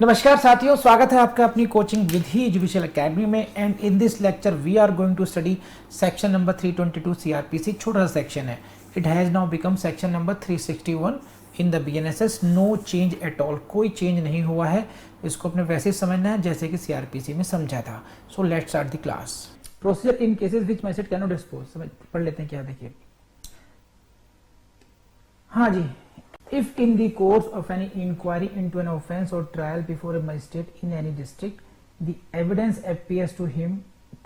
नमस्कार साथियों, स्वागत है आपका अपनी कोचिंग विधि जुडिशियल एकेडमी में। And in this lecture we are going to study section number 322 CrPC. छोटा सा सेक्शन है। It has now become section number 361 in the BNSS. No change at all, कोई चेंज नहीं हुआ है। इसको अपने वैसे ही समझना है जैसे कि सीआरपीसी में समझा था। So let's start the class. Procedure in cases which magistrate can not dispose. समझ पढ़ लेते हैं क्या, देखिए। हाँ जी, if in the course of any inquiry into an offence or trial before a magistrate in any district, the evidence appears to him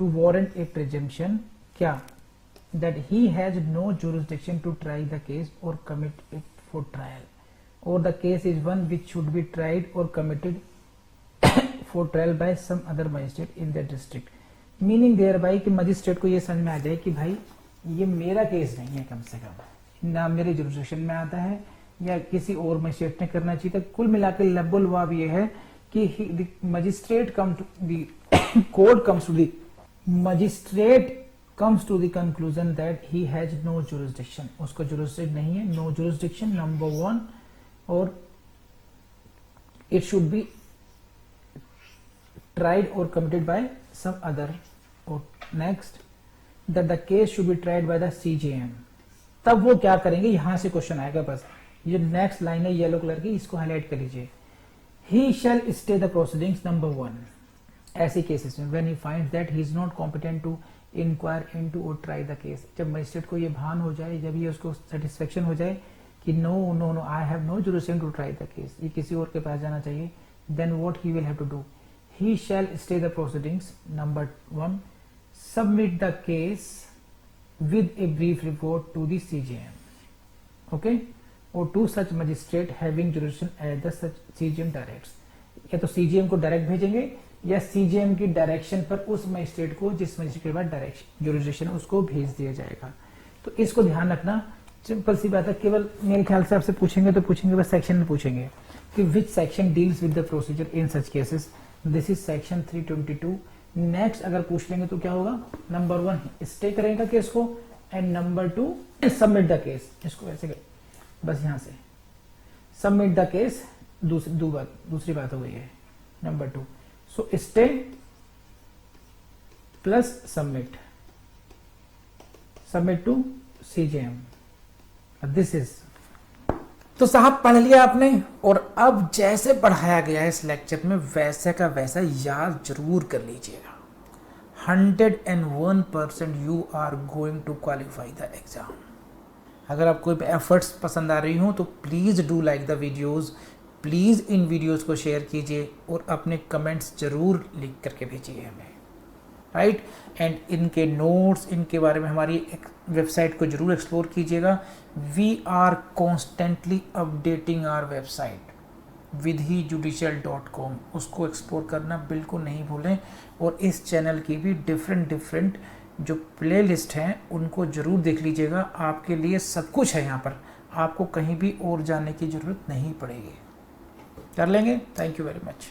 to warrant a presumption क्या that he has no jurisdiction to try the case or commit it for trial, or the case is one which should be tried or committed for trial by some other magistrate in that district. Meaning thereby कि magistrate को ये समझ में आ जाए कि भाई ये मेरा केस नहीं है, कम से कम ना मेरे जुरिस्डिक्शन में आता है या किसी और मजिस्ट्रेट ने करना चाहिए। तो कुल मिलाकर लब्बुल वाव ये है कि magistrate come to the court comes to the magistrate comes to the conclusion that he has no jurisdiction. उसको जुरिस्डिक्शन नहीं है, नो जुरिस्डिक्शन नंबर 1, और it should be tried or committed by some other, or next that the case should be tried by the CJM। तब वो क्या करेंगे, यहां से क्वेश्चन आएगा। बस ये नेक्स्ट लाइन है येलो कलर की, इसको हाईलाइट कर लीजिए। He shall stay the proceedings number 1 ऐसे केसेस में when he finds that he is not competent to inquire into or try the case। जब मजिस्ट्रेट को ये भान हो जाए, जब ये उसको सेटिस्फेक्शन हो जाए कि no I have no jurisdiction to try the case, ये किसी और के पास जाना चाहिए, then what he will have to do, he shall stay the proceedings number 1, submit the case with a brief report to the CJM, okay, or to such magistrate having jurisdiction as the such CJM directs। या तो CJM को direct भेजेंगे या CJM की direction पर उस magistrate को, जिस मजिस्ट्रेट के बाद डायरेक्शन जुरिस्डिक्शन उसको भेज दिया जाएगा। तो इसको ध्यान रखना, सिंपल सी बात है। केवल मेरे ख्याल से आपसे पूछेंगे तो पूछेंगे बस सेक्शन में पूछेंगे कि which section deals with the procedure in such cases. This is section 322। Next अगर पूछ लेंगे तो क्या होगा, नंबर 1 स्टे करेगा केस को, and number 2 submit the case. इसको ऐसे बस यहां से सबमिट द केस, दूसरी बात हो गई है number 2। So stay plus submit to CJM। This is, तो साहब पढ़ लिया आपने, और अब जैसे पढ़ाया गया है इस लेक्चर में वैसे का वैसा याद जरूर कर लीजिएगा। 101% you are going to qualify the exam. अगर आपको एफर्ट्स पसंद आ रही हो तो please do like the videos, please इन वीडियोज़ को शेयर कीजिए और अपने कमेंट्स ज़रूर लिख करके भेजिए हमें, राइट। एंड इनके नोट्स, इनके बारे में हमारी वेबसाइट को जरूर एक्सप्लोर कीजिएगा। We are constantly updating our website vidhijudicial.com, उसको एक्सप्लोर करना बिल्कुल नहीं भूलें। और इस चैनल की भी डिफरेंट जो प्लेलिस्ट हैं उनको ज़रूर देख लीजिएगा। आपके लिए सब कुछ है यहाँ पर, आपको कहीं भी और जाने की ज़रूरत नहीं पड़ेगी। कर लेंगे। Thank you very much.